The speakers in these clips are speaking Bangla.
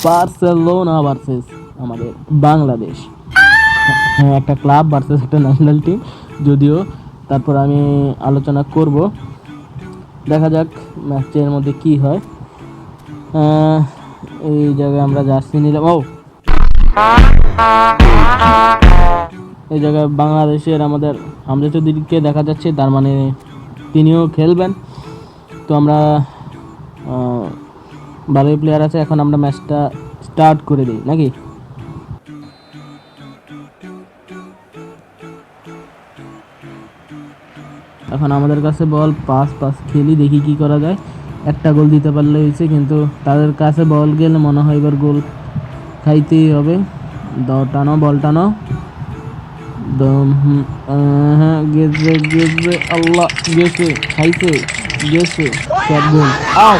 বার্সেলোনা ভার্সেস আমাদের বাংলাদেশ। হ্যাঁ, একটা ক্লাব ভার্সেস একটা ন্যাশনাল টিম, যদিও তারপর আমি আলোচনা করব। দেখা যাক ম্যাচের মধ্যে কি হয়। এই জায়গায় আমরা জার্সি নিলাম। এই জায়গায় বাংলাদেশের আমাদের হামজা চৌধুরীকে দেখা যাচ্ছে, তার মানে তিনিও খেলবেন। তো আমরা ভালোই প্লেয়ার আছে। এখন আমরা ম্যাচটা স্টার্ট করে দিই নাকি? এখন আমাদের কাছে বল, পাস খেলি, দেখি কি করা যায়। একটা গোল দিতে পারলে হয়েছে, কিন্তু তাদের কাছে বল গেলে মনে হয় এবার গোল খাইতেই হবে। দাও, টানো, বল টানো। হ্যাঁ, গেছে, আল্লাহ, গেছে, খাইছে, গেছে, সব গোল। আও,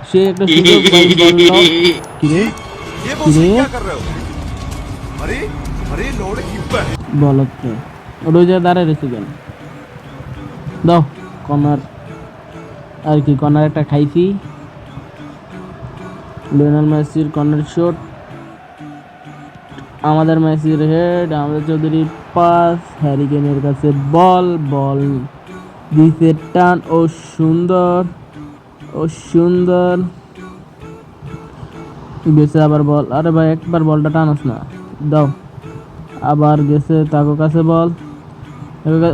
সে একটা সুযোগ পাই, বল নাও। কিরে বল হচ্ছে রোজা দাঁড়ায় রয়েছে কেন? দাও কর্নার, আর কি কর্নার একটা খাইছি। লিওনেল মেসির কর্নার শট, আমাদের মেসির হেড, আমাদের চৌধুরীর পাস, হ্যারি কেনের কাছে বল দিছে টান। ও সুন্দর গেছে, আবার বল। আরে ভাই, একবার বলটা টানস না, দাও। আবার গেছে তার কাছে বল।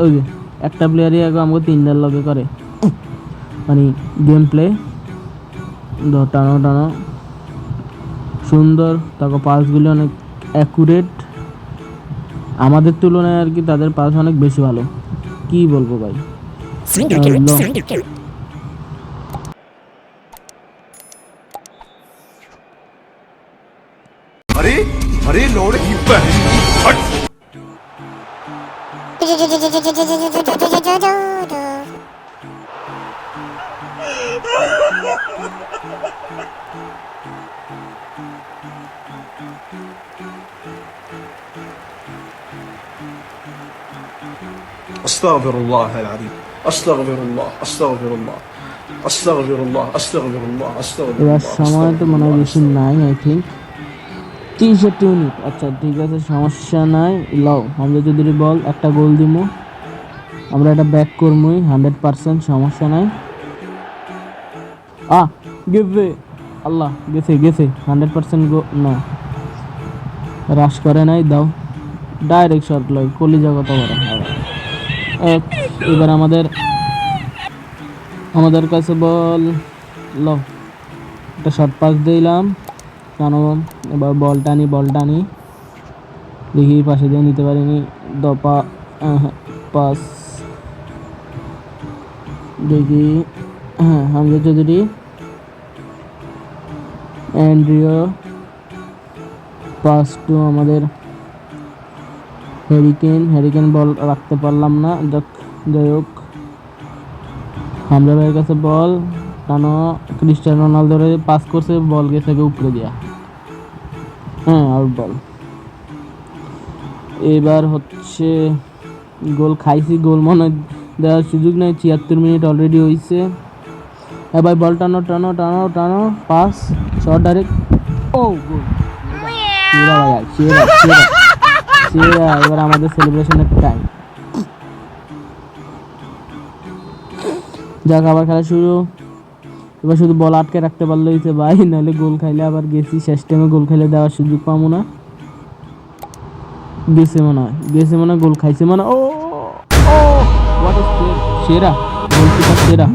ওই যে একটা প্লেয়ারই আগে আমাকে 3 লগে করে, মানে গেম প্লে। টানো, সুন্দর। তারপর পাসগুলি অনেক অ্যাকুরেট, আমাদের তুলনায় আর কি তাদের পাস অনেক বেশি ভালো। কি বলবো ভাই। أستغفر الله العظيم، أستغفر الله، أستغفر الله، أستغفر الله، أستغفر الله، أستغفر الله। এবার সময় তো মনে হয় বেশি নাই, আই থিঙ্ক 63 মিনিট। আচ্ছা ঠিক আছে, সমস্যা নাই। লও, আমরা যদি বল একটা গোল দিব, আমরা এটা ব্যাক করবই 100%, সমস্যা নাই। গেছে, আল্লাহ, গেছে 100% গো না, রাশ করে নাই। দাও, ডাইরেক্ট শট লয়, কলিজা কত বড়। এবার আমাদের কাছে বল, লো, একটা শর্ট পাস দিলাম। কেন? এবার বল টানি, দেখি পাশে দিয়ে নিতে পারিনি। দপা পাস, দেখি। হ্যাঁ, হামজা চৌধুরী, অ্যান্ড্রিও, পাস টু আমাদের হ্যারিকেন বল রাখতে পারলাম না। যাই হোক, হামজা ভাইয়ের কাছে বল, টানো। ক্রিস্টিয়ানো রোনালদোরে পাস করছে, বল গেছে উপরে দিয়া। আউট বল। এবার হচ্ছে গোল খাইছি, গোল মনে দেওয়ার সুযোগ নেই। 76 মিনিট অলরেডি হয়েছে। এবার বল টানো, পাস, শট ডাইরেক্ট। ও গোল, সেরা ভাইয়া, সেরা। এবার আমাদের সেলিব্রেশনের টাইম। যাক, আবার খেলা শুরু। এবার শুধু বল আটকে রাখতে পারলে হয়েছে ভাই, নাহলে গোল খাইলে আবার গেছি, শেষ টাইমে গোল খাইলে দেওয়ার সুযোগ পাবো না। গেছে মনে হয় গোল খাইছে মনে হয়। সেরা গোলকিপার, সেরা।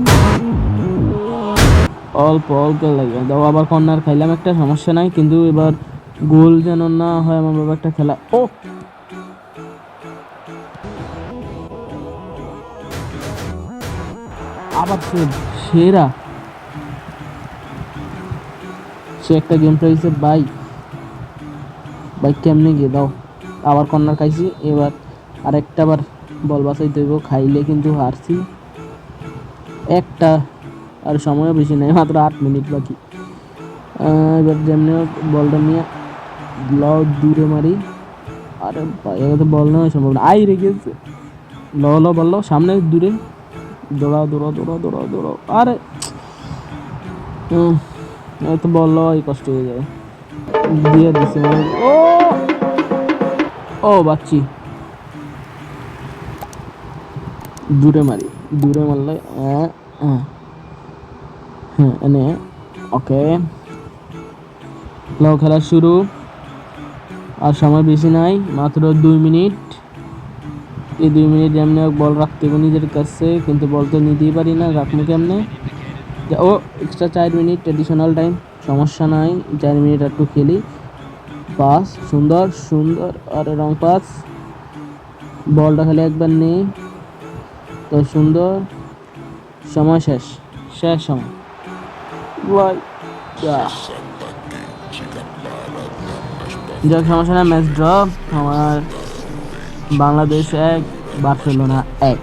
অল্প লাগে দাও। আবার কর্নার খাইলাম একটা, সমস্যা নাই, কিন্তু এবার গোল যেন না হয় আমার বাবা একটা খেলা। আবার সেরা, সে একটা গেম প্লেছে ভাই কেমনে গিয়ে দাও। আবার কর্নার খাইছি, এবার আরেকটা বার বল বাঁচাইতে হইব, খাইলে কিন্তু হারছি একটা। আর সময়ও বেশি নেই, মাত্র 8 মিনিট বাকি। এবার যেমনি বলটা নিয়ে দূরে মারি। আরে ভাই, এবার তো বল নেওয়া সম্ভব না। আই রে গেছে, বললো সামনে দূরে। দৌড়াও দৌড়াও দৌড়াও দৌড়াও দৌড়াও, আরে এই তো বললো এই কষ্ট হয়ে যায়, দিয়ে দিছে ও ও বাচ্চি, দূরে মারি, দূরে মারলে এনে ওকে। লাও খেলা শুরু, আর সময় বেশি নাই, মাত্র 2 মিনিট। এই 2 মিনিট এমনি বল রাখতে হবে নিজের কাছে, কিন্তু বল তো নিতেই পারি না, রাখবো কেমনে। ও এক্সট্রা 4 মিনিট এডিশনাল টাইম, সমস্যা নাই, 4 মিনিট একটু খেলি। পাস সুন্দর সুন্দর, আর রং পাস, বলটা খেলে একবার নেই তো সুন্দর। সময় শেষ, শেষ সময় ভাই। যাক সমস্যা না, ম্যাচ ড্র। আমার বাংলাদেশ 1 বার্সেলোনা 1।